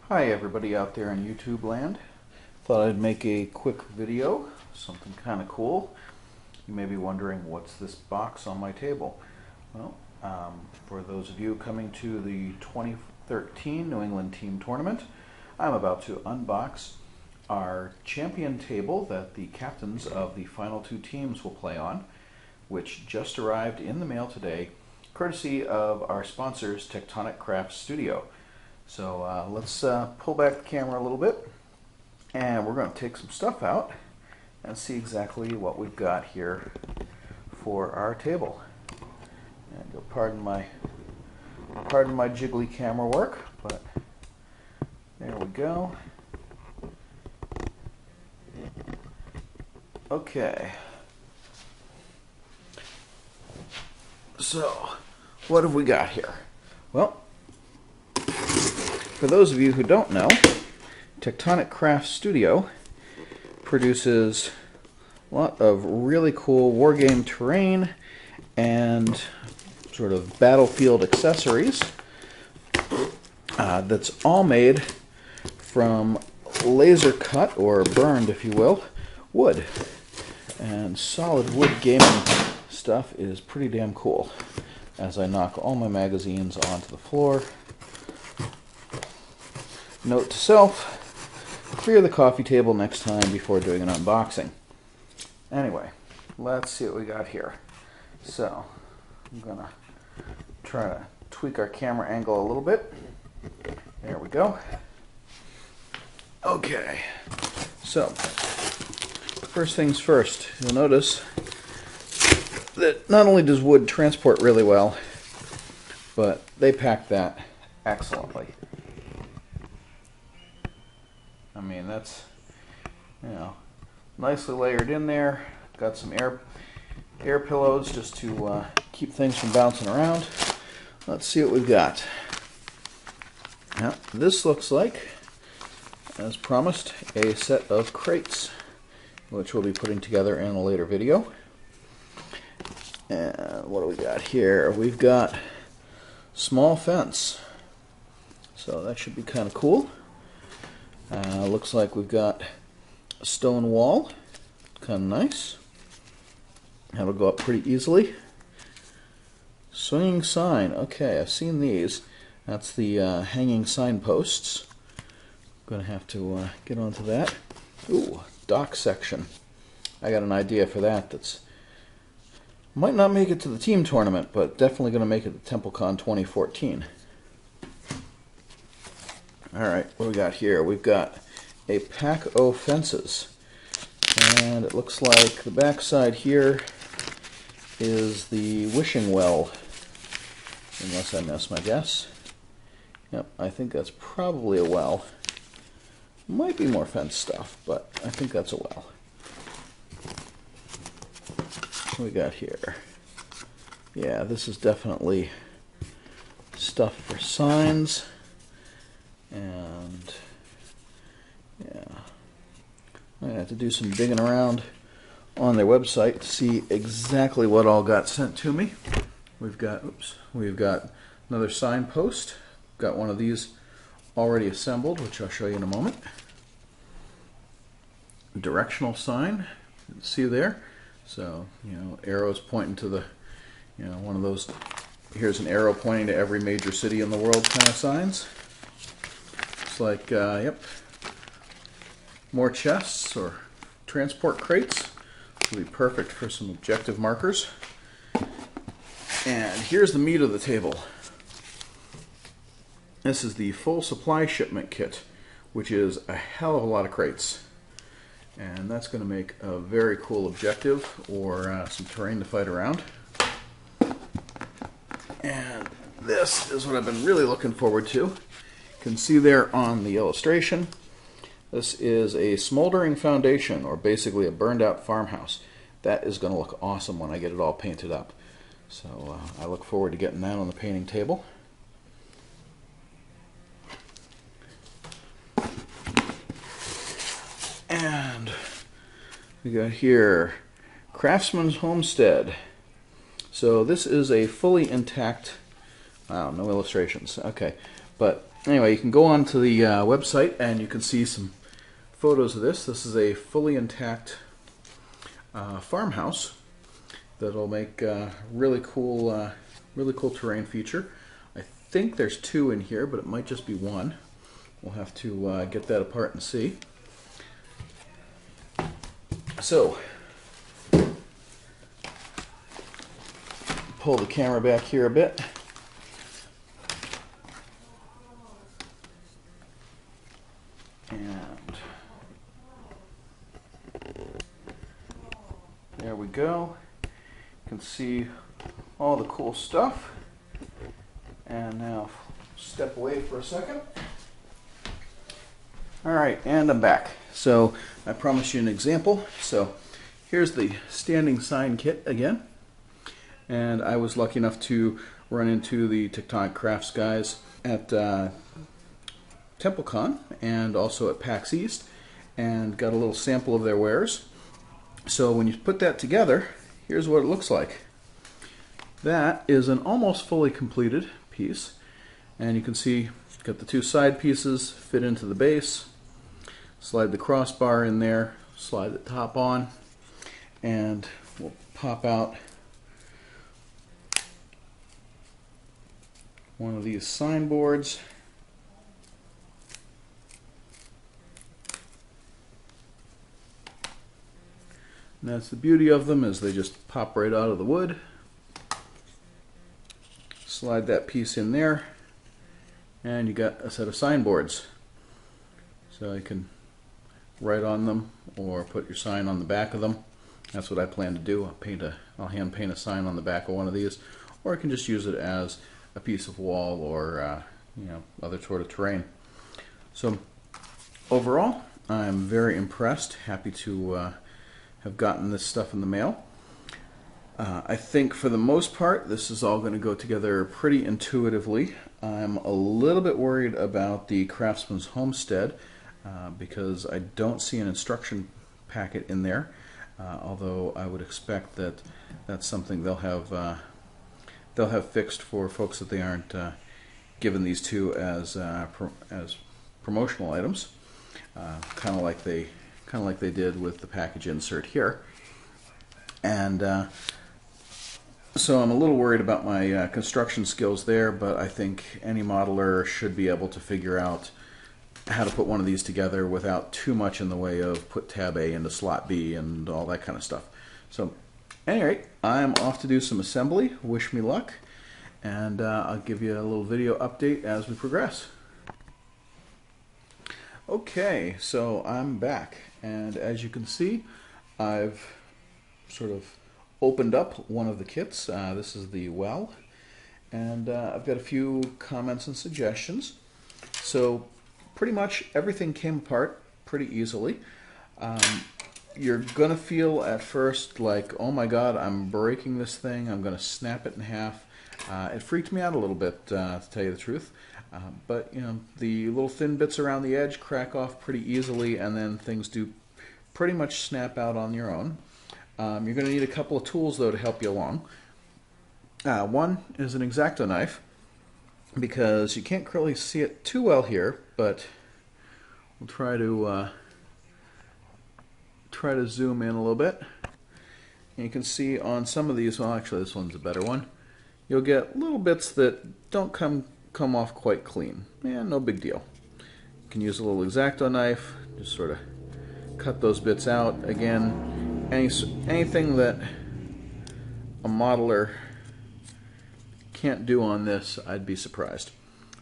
Hi everybody out there in YouTube land. Thought I'd make a quick video, something kind of cool. You may be wondering, what's this box on my table? Well, for those of you coming to the 2013 New England Team Tournament, I'm about to unbox our champion table that the captains of the final two teams will play on, which just arrived in the mail today, courtesy of our sponsors, Tectonic Craft Studios. So let's pull back the camera a little bit, and we're going to take some stuff out and see exactly what we've got here for our table. And you'll pardon my jiggly camera work, but there we go. Okay. So, what have we got here? Well, for those of you who don't know, Tectonic Craft Studio produces a lot of really cool wargame terrain and sort of battlefield accessories that's all made from laser cut, or burned if you will, wood. And solid wood gaming stuff is pretty damn cool. As I knock all my magazines onto the floor. Note to self, clear the coffee table next time before doing an unboxing. Anyway, let's see what we got here. So, I'm going to try to tweak our camera angle a little bit. There we go. Okay, so, first things first, you'll notice that not only does wood transport really well, but they pack that excellently. I mean, that's, you know, nicely layered in there. Got some air pillows just to keep things from bouncing around. Let's see what we've got. Now, this looks like, as promised, a set of crates, which we'll be putting together in a later video. And what do we got here? We've got small fence. So that should be kind of cool. Looks like we've got a stone wall, kind of nice. That'll go up pretty easily. Swinging sign, okay, I've seen these. That's the hanging signposts. Gonna have to get onto that. Ooh, dock section. I got an idea for that. That's might not make it to the team tournament, but definitely gonna make it to TempleCon 2014. Alright, what do we got here? We've got a pack of fences, and it looks like the back side here is the wishing well, unless I miss my guess. Yep, I think that's probably a well. Might be more fence stuff, but I think that's a well. What do we got here? Yeah, this is definitely stuff for signs. And yeah, I'm gonna have to do some digging around on their website to see exactly what all got sent to me. We've got another signpost. Got one of these already assembled, which I'll show you in a moment. Directional sign, you can see there. So, you know, arrows pointing to the, you know, one of those, here's an arrow pointing to every major city in the world kind of signs. Like, yep, more chests or transport crates will be perfect for some objective markers. And here's the meat of the table. This is the full supply shipment kit, which is a hell of a lot of crates. And that's going to make a very cool objective or some terrain to fight around. And this is what I've been really looking forward to. You can see there on the illustration, this is a smoldering foundation, or basically a burned out farmhouse. That is going to look awesome when I get it all painted up. So I look forward to getting that on the painting table. And we got here, Craftsman's Homestead. So this is a fully intact, wow, no illustrations, okay. But anyway, you can go on to the website and you can see some photos of this. This is a fully intact farmhouse that'll make really cool terrain feature. I think there's two in here, but it might just be one. We'll have to get that apart and see. So, pull the camera back here a bit. And there we go. You can see all the cool stuff. And now step away for a second. Alright, and I'm back. So I promised you an example. So here's the standing sign kit again. And I was lucky enough to run into the Tectonic Crafts guys at TempleCon and also at PAX East, and got a little sample of their wares. So when you put that together, here's what it looks like. That is an almost fully completed piece, and you can see got the two side pieces fit into the base. Slide the crossbar in there, slide the top on, and we'll pop out one of these signboards. And that's the beauty of them, is they just pop right out of the wood. Slide that piece in there, and you got a set of signboards. So you can write on them or put your sign on the back of them. That's what I plan to do. I'll hand paint a sign on the back of one of these, or I can just use it as a piece of wall or other sort of terrain. So overall, I'm very impressed. Happy to have gotten this stuff in the mail. I think for the most part this is all going to go together pretty intuitively. I'm a little bit worried about the Craftsman's Homestead because I don't see an instruction packet in there, although I would expect that that's something they'll have fixed for folks that they aren't given these to as promotional items, kind of like they did with the package insert here. And so I'm a little worried about my construction skills there, but I think any modeler should be able to figure out how to put one of these together without too much in the way of put tab A into slot B and all that kind of stuff. So at any rate, I'm off to do some assembly. Wish me luck, and I'll give you a little video update as we progress. Okay, so I'm back, and as you can see, I've sort of opened up one of the kits. This is the well, and I've got a few comments and suggestions. So pretty much everything came apart pretty easily. You're going to feel at first like, oh my god, I'm breaking this thing, I'm going to snap it in half. It freaked me out a little bit, to tell you the truth. But you know, the little thin bits around the edge crack off pretty easily, and then things do pretty much snap out on your own. You're going to need a couple of tools though to help you along. One is an X-Acto knife, because you can't really see it too well here, but we'll try to zoom in a little bit. And you can see on some of these, well actually this one's a better one, you'll get little bits that don't come off quite clean. Yeah, no big deal. You can use a little X-Acto knife, just sort of cut those bits out. Again, anything that a modeler can't do on this, I'd be surprised.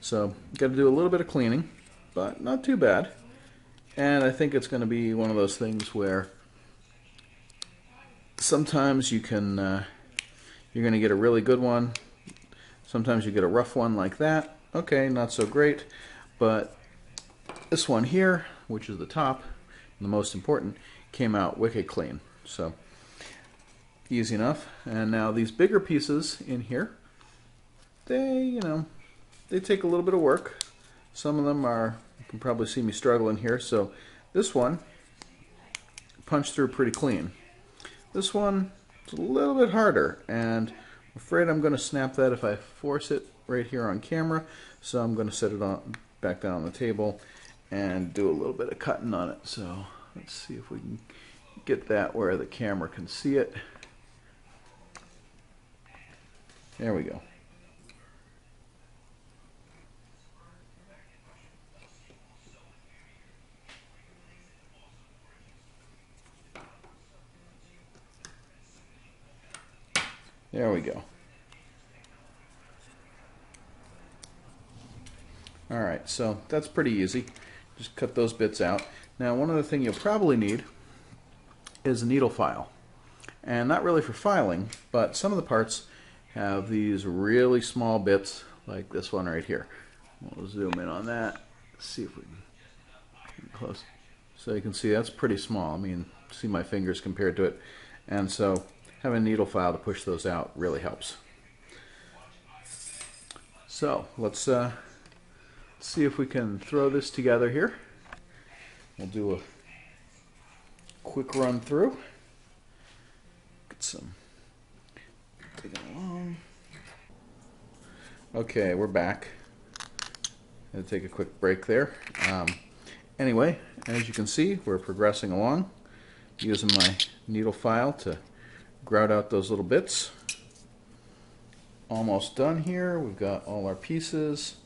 So, got to do a little bit of cleaning, but not too bad. And I think it's going to be one of those things where sometimes you're going to get a really good one. Sometimes you get a rough one like that. Okay, not so great. But this one here, which is the top, the most important, came out wicked clean. So, easy enough. And now these bigger pieces in here, they take a little bit of work. Some of them are, you can probably see me struggling here. So this one punched through pretty clean. This one is a little bit harder, and I'm afraid I'm going to snap that if I force it right here on camera. So I'm going to set it on back down on the table and do a little bit of cutting on it. So let's see if we can get that where the camera can see it. There we go. There we go. Alright, so that's pretty easy. Just cut those bits out. Now, one other thing you'll probably need is a needle file. And not really for filing, but some of the parts have these really small bits, like this one right here. We'll zoom in on that, see if we can get close. So you can see that's pretty small. I mean, see my fingers compared to it. And so having a needle file to push those out really helps. So let's see if we can throw this together here. We'll do a quick run through. Get some taking along. Okay, we're back. I'll take a quick break there. Anyway, as you can see, we're progressing along using my needle file to grout out those little bits. Almost done here. We've got all our pieces.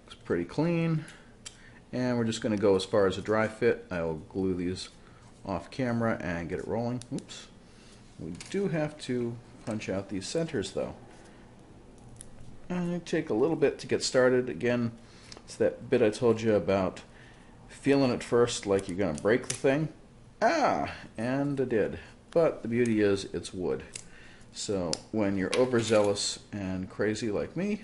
Looks pretty clean. And we're just going to go as far as a dry fit. I will glue these off camera and get it rolling. Oops. We do have to punch out these centers though. And it take a little bit to get started. Again, it's that bit I told you about feeling it first like you're going to break the thing. And I did. But the beauty is it's wood. So when you're overzealous and crazy like me,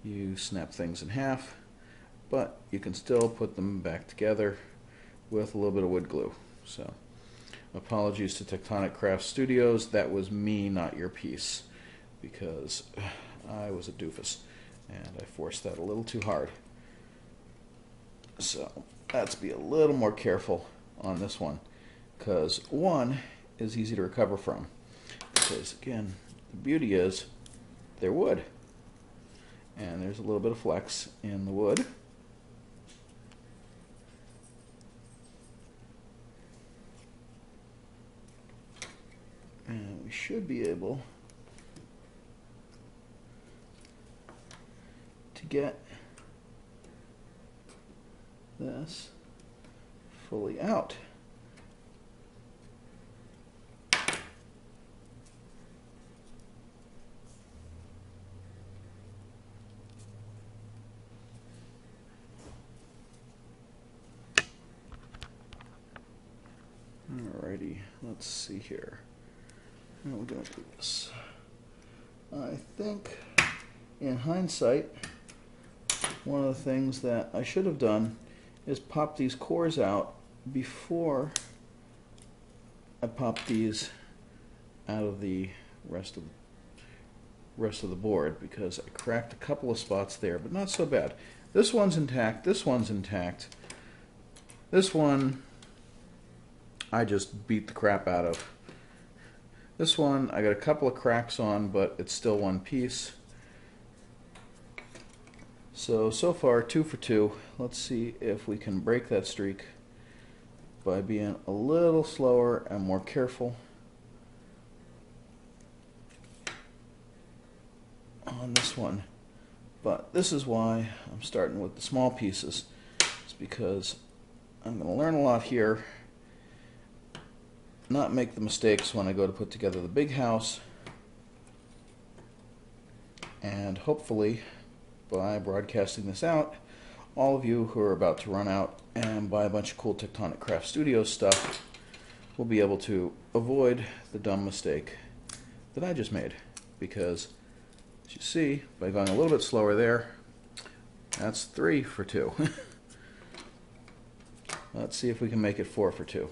you snap things in half, but you can still put them back together with a little bit of wood glue. So apologies to Tectonic Craft Studios, that was me, not your piece, because I was a doofus and I forced that a little too hard. So let's be a little more careful on this one, because one is easy to recover from, because again, the beauty is they're wood and there's a little bit of flex in the wood. And we should be able to get this fully out. Alrighty, let's see here. How are we going to do this? I think, in hindsight, one of the things that I should have done is pop these cores out before I pop these out of the rest of the board, because I cracked a couple of spots there, but not so bad. This one's intact, this one's intact. This one I just beat the crap out of. This one I got a couple of cracks on, but it's still one piece. So far 2 for 2. Let's see if we can break that streak by being a little slower and more careful on this one. But this is why I'm starting with the small pieces. It's because I'm going to learn a lot here, not make the mistakes when I go to put together the big house, and hopefully by broadcasting this out, all of you who are about to run out and buy a bunch of cool Tectonic Craft Studios stuff will be able to avoid the dumb mistake that I just made. Because, as you see, by going a little bit slower there, that's 3 for 2. Let's see if we can make it 4 for 2.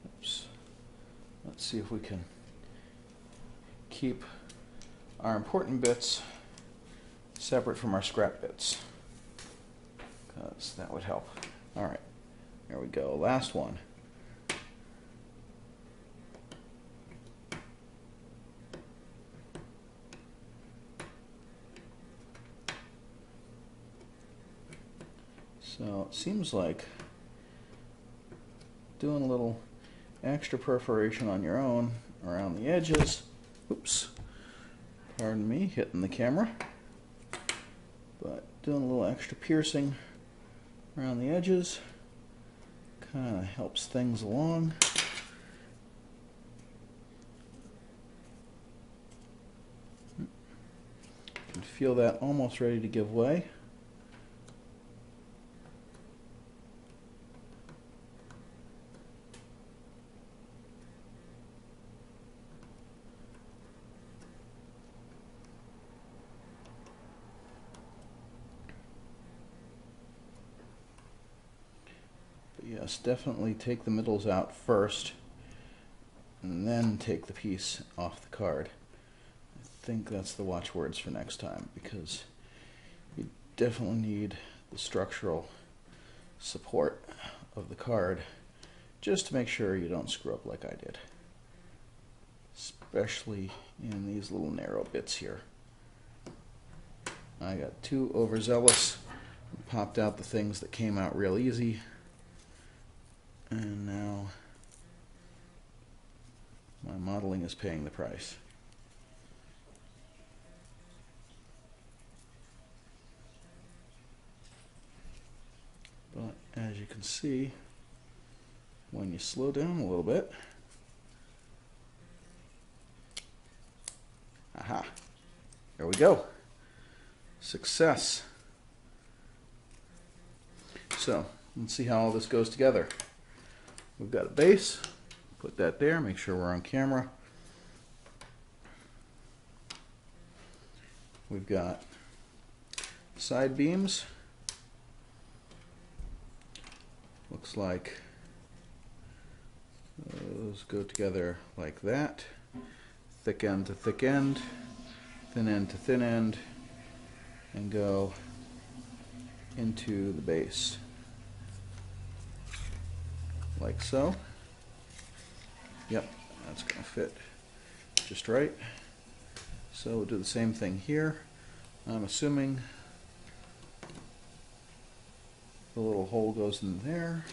Oops. Let's see if we can keep our important bits separate from our scrap bits, because that would help. Alright, there we go. Last one. So it seems like doing a little extra perforation on your own around the edges. Oops, pardon me, hitting the camera. But doing a little extra piercing around the edges kind of helps things along. You can feel that almost ready to give way. Yes, definitely take the middles out first and then take the piece off the card. I think that's the watchwords for next time, because you definitely need the structural support of the card just to make sure you don't screw up like I did, especially in these little narrow bits here. I got too overzealous and popped out the things that came out real easy. And now my modeling is paying the price. But as you can see, when you slow down a little bit, aha, there we go. Success. So let's see how all this goes together. We've got a base, put that there, make sure we're on camera. We've got side beams. Looks like those go together like that. Thick end to thick end, thin end to thin end, and go into the base. Like so. Yep, that's going to fit just right. So we'll do the same thing here. I'm assuming the little hole goes in there.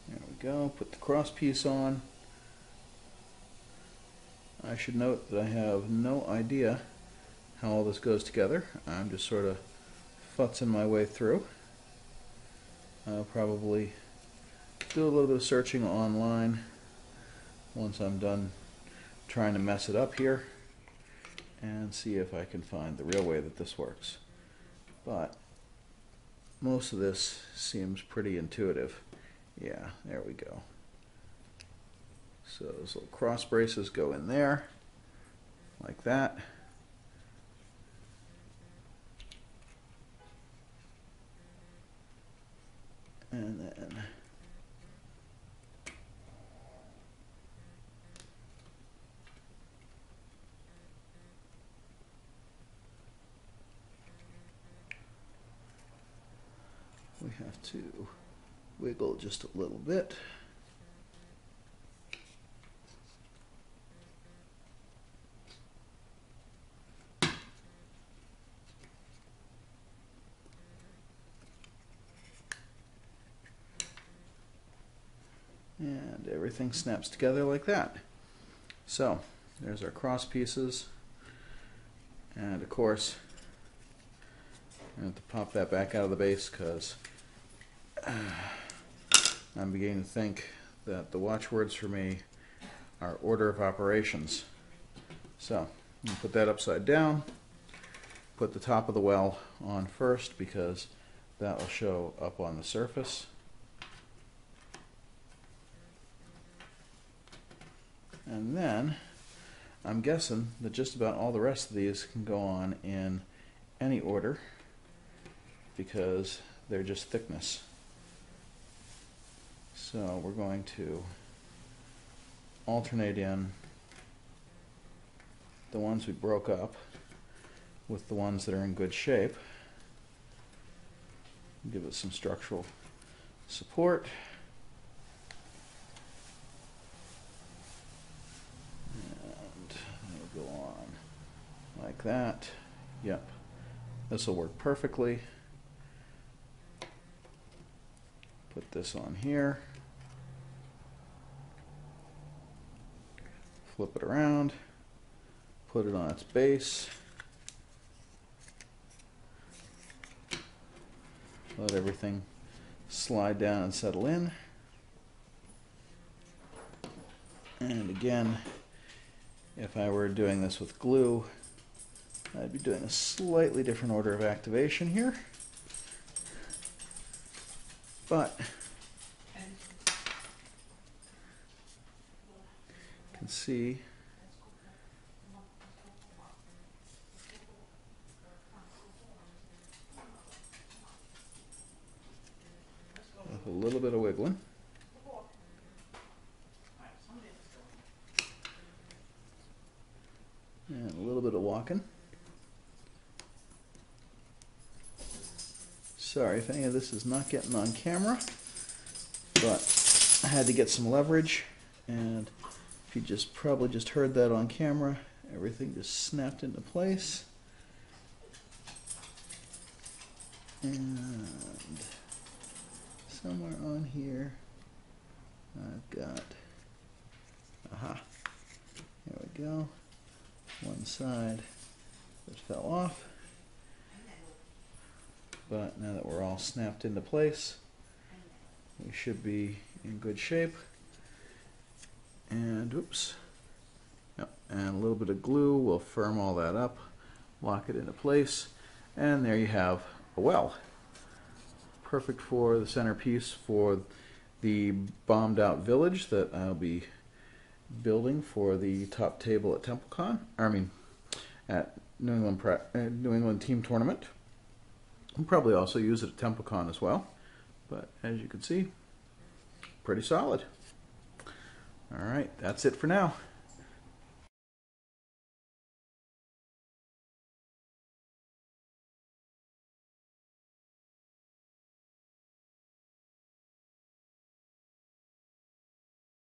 There we go. Put the cross piece on. I should note that I have no idea how all this goes together. I'm just sort of futzing my way through. I'll probably do a little bit of searching online once I'm done trying to mess it up here and see if I can find the real way that this works. But most of this seems pretty intuitive. Yeah, there we go. So those little cross braces go in there like that. And then we have to wiggle just a little bit. And everything snaps together like that. So there's our cross pieces, and of course I have to pop that back out of the base because I'm beginning to think that the watchwords for me are order of operations. So I'm going to put that upside down, put the top of the well on first because that will show up on the surface. And then I'm guessing that just about all the rest of these can go on in any order because they're just thickness. So we're going to alternate in the ones we broke up with the ones that are in good shape. Give it some structural support. And like that. Yep, this will work perfectly. Put this on here. Flip it around. Put it on its base. Let everything slide down and settle in. And again, if I were doing this with glue, I'd be doing a slightly different order of activation here. But you can see with a little bit of wiggling. And a little bit of walking. Sorry if any of this is not getting on camera, but I had to get some leverage, and if you probably just heard that on camera, everything just snapped into place. And somewhere on here, I've got, aha, there we go. One side that fell off, but now that we're all snapped into place, we should be in good shape. And oops, yep, and a little bit of glue will firm all that up, lock it into place, and there you have a well. Perfect for the centerpiece for the bombed out village that I'll be building for the top table at TempleCon, at New England Team Tournament. We'll probably also use it at TempleCon as well, but as you can see, pretty solid. All right, that's it for now.